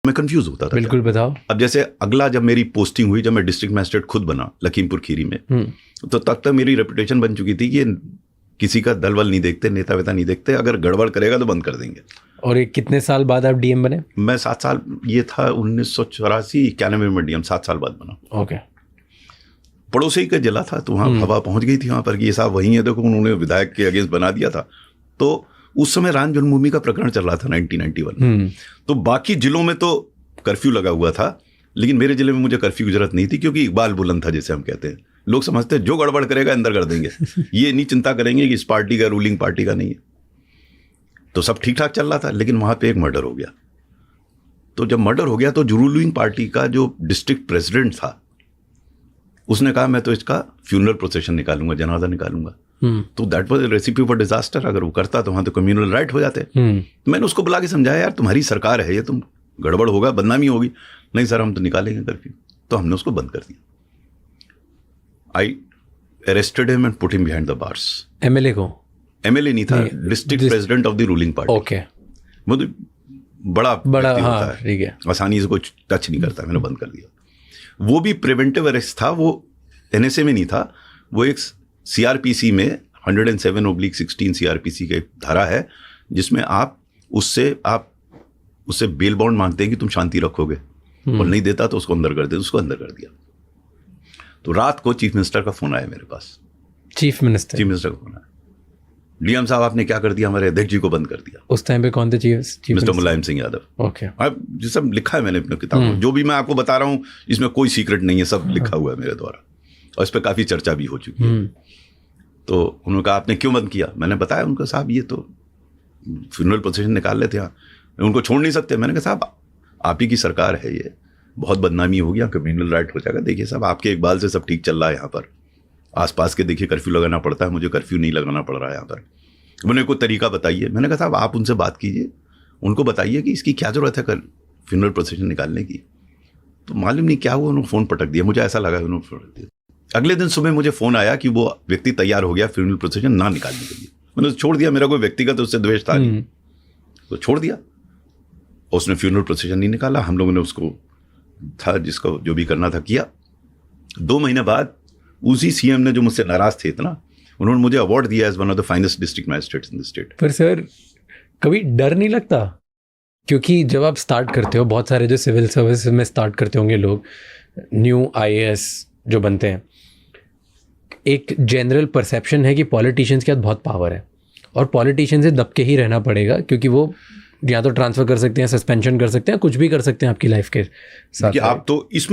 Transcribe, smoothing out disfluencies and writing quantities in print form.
मैं कंफ्यूज होता था। बिल्कुल बताओ। अब जैसे अगला जब मेरी पोस्टिंग हुई, जब मैं डिस्ट्रिक्ट मैजिस्ट्रेट खुद बना लखीमपुर खीरी में, तो तब तक मेरी रेपुटेशन बन चुकी थी कि किसी का दल वल नहीं देखते, नेता वेता नहीं देखते, अगर गड़बड़ करेगा तो बंद कर देंगे। और ये कितने साल बाद आप डीएम बने? मैं 7 साल, ये था 1984-91 में डीएम 7 साल बाद बना। ओके। पड़ोसी का जिला था तो वहाँ हवा पहुँच गई थी वहाँ पर कि ये साहब वही है, देखो उन्होंने विधायक के अगेंस्ट बना दिया था। तो उस समय राम जन्मभूमि का प्रकरण चल रहा था 1991। तो बाकी जिलों में तो कर्फ्यू लगा हुआ था, लेकिन मेरे जिले में मुझे कर्फ्यू की जरूरत नहीं थी, क्योंकि इकबाल बुलंद था जैसे हम कहते हैं। लोग समझते हैं जो गड़बड़ करेगा अंदर कर देंगे, ये नहीं चिंता करेंगे कि इस पार्टी का, रूलिंग पार्टी का नहीं है। तो सब ठीक ठाक चल रहा था, लेकिन वहां पे एक मर्डर हो गया। तो जब मर्डर हो गया तो रूलिंग पार्टी का जो डिस्ट्रिक्ट प्रेसिडेंट था, उसने कहा मैं तो इसका फ्यूनरल प्रोसेशन निकालूंगा, जनाजा निकालूंगा। तो that was recipe for disaster. अगर वो करता तो वहां तो कम्युनल राइट हो जाते। तो मैंने उसको बुला के समझाया, यार तुम्हारी सरकार है ये, तुम गड़बड़ होगा, बदनामी होगी। नहीं सर, हम तो निकालेंगे कर्फ्यू। तो हमने उसको बंद कर दिया। I arrested him and put him behind the bars. MLA को? एमएलए नहीं था, district president of the ruling party. Okay. वो तो बड़ा हाँ, ठीक है, आसानी से कोई टच नहीं करता। मैंने बंद कर दिया। वो भी प्रिवेंटिव अरेस्ट था, वो एनएसए में नहीं था, वो एक सीआरपीसी में 107/16 सीआरपीसी का एक धारा है, जिसमें आप उससे बेल बॉन्ड मांगते हैं कि तुम शांति रखोगे, और नहीं देता तो उसको अंदर कर दे। उसको अंदर कर दिया। तो रात को चीफ मिनिस्टर का फोन आया मेरे पास। चीफ मिनिस्टर का फोन आया, डीएम साहब आपने क्या कर दिया, हमारे अध्यक्ष जी को बंद कर दिया। उस टाइम पे कौन थे chief? Mister Mulayam Singh Yadav. Okay. अब ये सब लिखा है मैंने अपनी किताब में, जो भी मैं आपको बता रहा हूँ इसमें कोई सीक्रेट नहीं है, सब लिखा हुआ है मेरे द्वारा, और इस पर काफी चर्चा भी हो चुकी है। तो उन्होंने कहा आपने क्यों बंद किया? मैंने बताया उनको, साहब ये तो फ्यूनरल प्रोसेशन निकाल लेते हैं, उनको छोड़ नहीं सकते। मैंने कहा साहब आप ही की सरकार है, ये बहुत बदनामी होगी, यहाँ कम्युनल राइट हो जाएगा। देखिए साहब आपके इकबाल से सब ठीक चल रहा है, यहाँ पर आसपास के देखिए कर्फ्यू लगाना पड़ता है, मुझे कर्फ्यू नहीं लगाना पड़ रहा है यहाँ पर। उन्होंने कोई तरीका बताइए। मैंने कहा साहब आप उनसे बात कीजिए, उनको बताइए कि इसकी क्या जरूरत है फ्यूनरल प्रोसेशन निकालने की। तो मालूम नहीं क्या हुआ, उन्होंने फ़ोन पटक दिया। मुझे ऐसा लगा उन्होंने पटक दिया। अगले दिन सुबह मुझे फ़ोन आया कि वो व्यक्ति तैयार हो गया फ्यूनरल प्रोसेशन ना निकालने के लिए। मैंने छोड़ दिया, मेरा कोई व्यक्तिगत उससे द्वेष था नहीं, तो छोड़ दिया। उसने फ्यूनरल प्रोसेशन नहीं निकाला, हम लोगों ने उसको था जिसको जो भी करना था किया। 2 महीने बाद उसी सीएम ने, जो मुझसे नाराज थे इतना, उन्होंने मुझे अवार्ड दिया as one of the finest district magistrates in the state. पर सर कभी डर नहीं लगता? क्योंकि जब आप स्टार्ट करते हो, बहुत सारे जो सिविल सर्विस में स्टार्ट करते होंगे लोग, न्यू आईएएस जो बनते हैं, एक जनरल परसेप्शन है कि पॉलिटिशियंस के हाथ बहुत पावर है और पॉलिटिशियन से दब के ही रहना पड़ेगा, क्योंकि वो या तो ट्रांसफ़र कर सकते हैं, सस्पेंशन कर सकते हैं, कुछ भी कर सकते हैं आपकी लाइफ के साथ। आप तो इसमें